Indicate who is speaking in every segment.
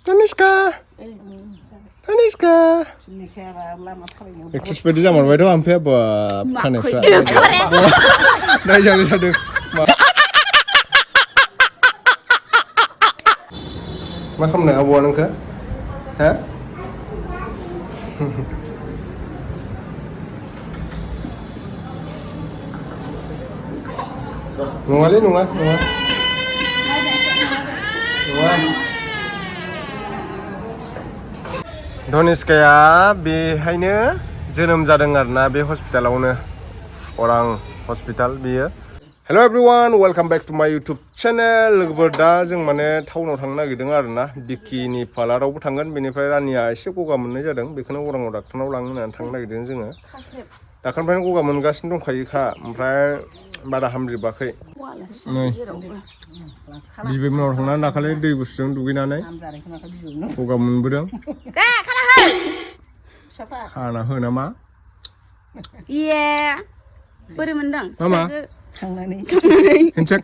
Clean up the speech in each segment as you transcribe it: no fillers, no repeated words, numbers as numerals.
Speaker 1: Dhaniska. Dhaniska. Eksis baयदि जामारबायथ' ओमफ्राय खानायफ्रा नायजानो जादों मा खालामनाय आबौआ नोंखो हा नङालै नङा धनिस्काया बेहायनो जोनोम जादों आरोना बे हस्पिटालावनो अरां हस्पिटाल बियो hello everyone welcome back to my YouTube channel लोगोफोर दा जों माने टाउनाव थांनो नागिरदों आरोना बिकिनि पार्लारावबो थांगोन बेनिफ्राय रानिया एसे गगा मोननाय जादों बेखौनो अराङाव डाक्टारनाव लांनो होननानै थांनो नागिरदों जोङो दाखालिनिफ्रायनो गगा मोनगासिनो दंखायोखा ओमफ्राय बारा हामजोबाखै नै बिबैमोनाव थांनानै दाखालि दै गुसुजों दुगैनानै गगा मोनबोदों खाना हो नामा
Speaker 2: इये बोरै मोनदों
Speaker 1: मामा
Speaker 3: थांनानै
Speaker 1: हेनसेक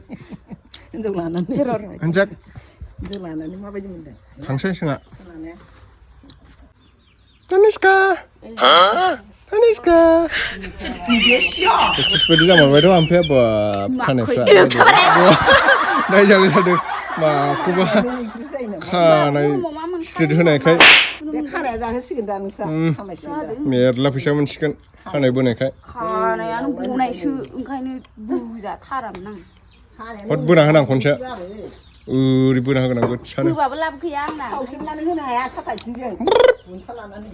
Speaker 3: हिनजाव लानानै
Speaker 1: हेनसेक
Speaker 3: हिनजाव लानानै माबायदि मोनदों
Speaker 1: थांसै सोङा Dhaniska Dhaniska eksis baयदि जामारबायथ' ओमफ्राय खानायफ्रा नायजानो जादों माखौबा खानाय स्ट्रेट होनायखाय
Speaker 3: बे खानाया जाहोसिगोन दा नोंस्रा खामायसिगोन
Speaker 1: मेरला फैसा मोनसिगोन खानाय बोनायखाय
Speaker 2: खानायानो गनायसो ओंखायनो बोजाथारामोन आं
Speaker 1: हद बोना होनां खनसे ओरै बोना होगोन आं गोदसानो
Speaker 2: होबाबो लाब गैया आंना
Speaker 3: सावसिननानै होनो हाया साथा आथिंजों बुन्था लानानै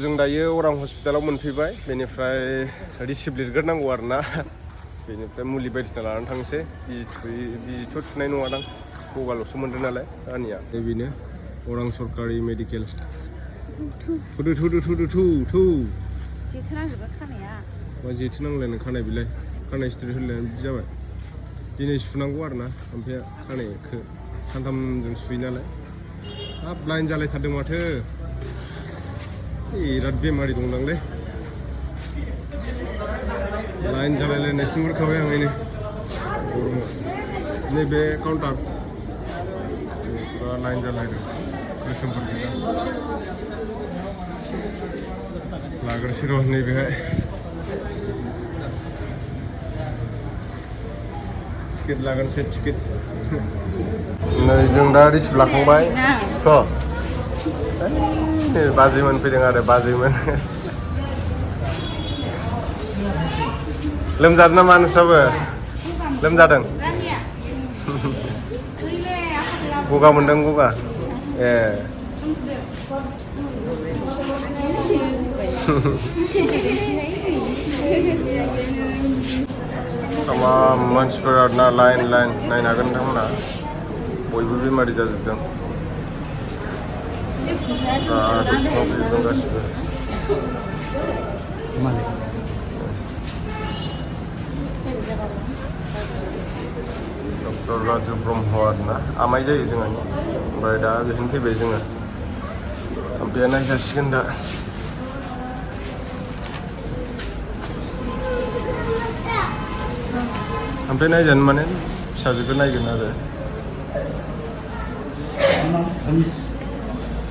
Speaker 1: जों दायो अरां हस्पिटालाव मोनफैबाय बेनिफ्राय रिसिप्ट लिरग्रोनांगौ आरोना बेनिफ्राय मुलि बायदिसिना लानानै थांसै बिजिथ' थुनाय नङादां गगाल'सो मोनदों नालाय रानिया बेनो अरां सरकारि मेडिकेल थुदो
Speaker 2: जेथोनांजोबो खानाया
Speaker 1: मा जेथो नांलायनो खानाय बिलाय खानाय स्ट्रेट होलायनानै बिदि जाबाय दिनै सुनांगौ आरोना ओमफ्राय खानायखौ सानथामजों सुयो नालाय हाब लाइन जालायथारदों माथो बिराद बेमारि दंदांलै लाइन जालायलायनायसो नुहुरखाबाय आं नै गरमाव नैबे काउन्टार पुरा लाइन जालायदों गोसोमफोर गोजा लाग्रोसै र' नैबेहाय टिकेट लागोनसै टिकेट नै जों दा रिसिप्ट लाखांबाय थ' बाजैमोन फैदों आरो बाजैमोन लोमजादों नामा नोंस्राबो लोमजादों गगा मोनदों गगा ए तमाम मानसिफोरा ना लाइन नायनो हागोन नोंथांमोना बयबो बेमारि जाजोबदों डक्टर राजु ब्रह्म आरोना आमाय जायो जोंहानि ओमफ्राय दा बेहायनो फैबाय जोङो ओमफ्राय नायजासिगोन दा ओमफ्राय नायजानो माने फिसाजोखौ नायगोन आरो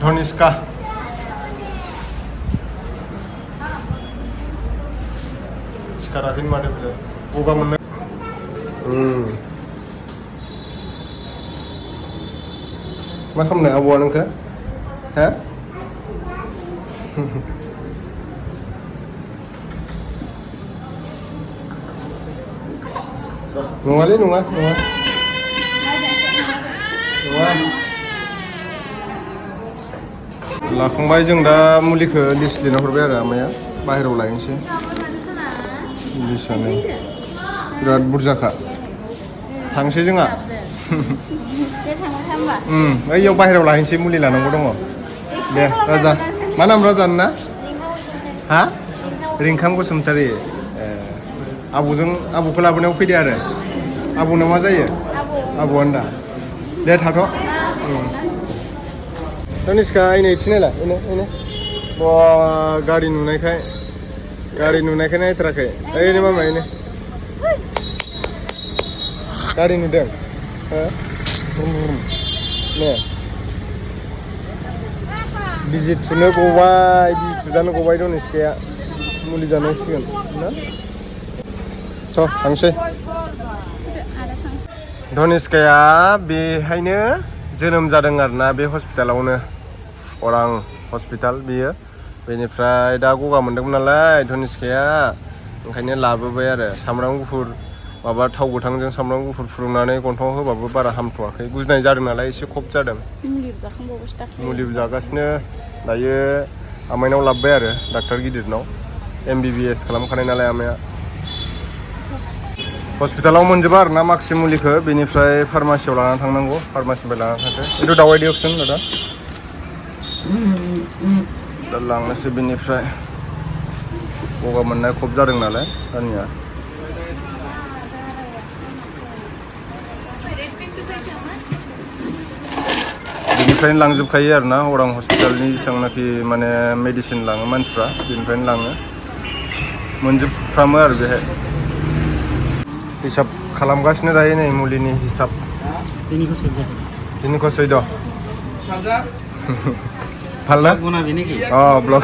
Speaker 1: Dhaniska सिखाराखै माथो बिलाय गगा मोननाय मा खालामनाय आबौआ नोंखो हा नङालै नङा लाखांबाय जों दा मुलिखौ लिस्ट लिरना हरबाय आरो आमाया बाहेरायाव लायनोसै लिस्टआनो बिराद बुरजाखा थांसै जोंहा ओइयाव बाहेरायाव लाहैनोसै मुलि लानांगौ दङ दे राजा मा नाम राजान ना हा रिंखां बसुमतारी आब'खौ लाबोनायाव फैदो आरो आब'नाव मा जायो आब'आनो दा दे थाथ' धनिष्का इनो इथिनायला इनो बा गारि नुनायखाय नायथाराखै ओइनो मामा इनो गारि नुदों हो ने बिजि थुनो गबाय बिजि थुजानो गबाय धनिष्काया मुलि जानांसिगोन ना थ' थांसै धनिष्काया बेहायनो जोनोम जादों आरोना बे हस्पिटालावनो अरां हस्पिटाल बियो बेनिफ्राय दा गगा मोनदोंमोन नालाय धनिष्काया ओंखायनो लाबोबाय आरो सामब्राम गुफुर माबा थाव गोथांजों सामब्राम गुफुर फुदुंनानै गन्थंआव होबाबो बारा हामथ'वाखै गुजुनाय जादों नालाय एसे खब जादों मुलिबो जागासिनो दायो आमाइनाव लाबोबाय आरो डाक्टार गिदिरनाव MBBS खालामखानाय नालाय आमाया हस्पिटालाव मोनजोबा आरो ना माखासे मुलिखौ बेनिफ्राय फार्मासियाव लानानै थांनांगौ फार्मासिनिफ्राय लानानै थांसै एथु दावाइ दियकसोन दादा दा लांनोसै बेनिफ्राय गगा मोननाय खब जादों नालाय दानिया बेनिफ्रायनो लांजोबखायो आरो ना अरां हस्पिटालनि जेसेबांनाखि माने मेडिसिन लाङो मानसिफ्रा बेनिफ्रायनो लाङो मोनजोबफ्रामो आरो बेहाय हिसाब खालामगासिनो दायो नै मुलिनि हिसाब तिनिश चौध ভাল না? ব্লগ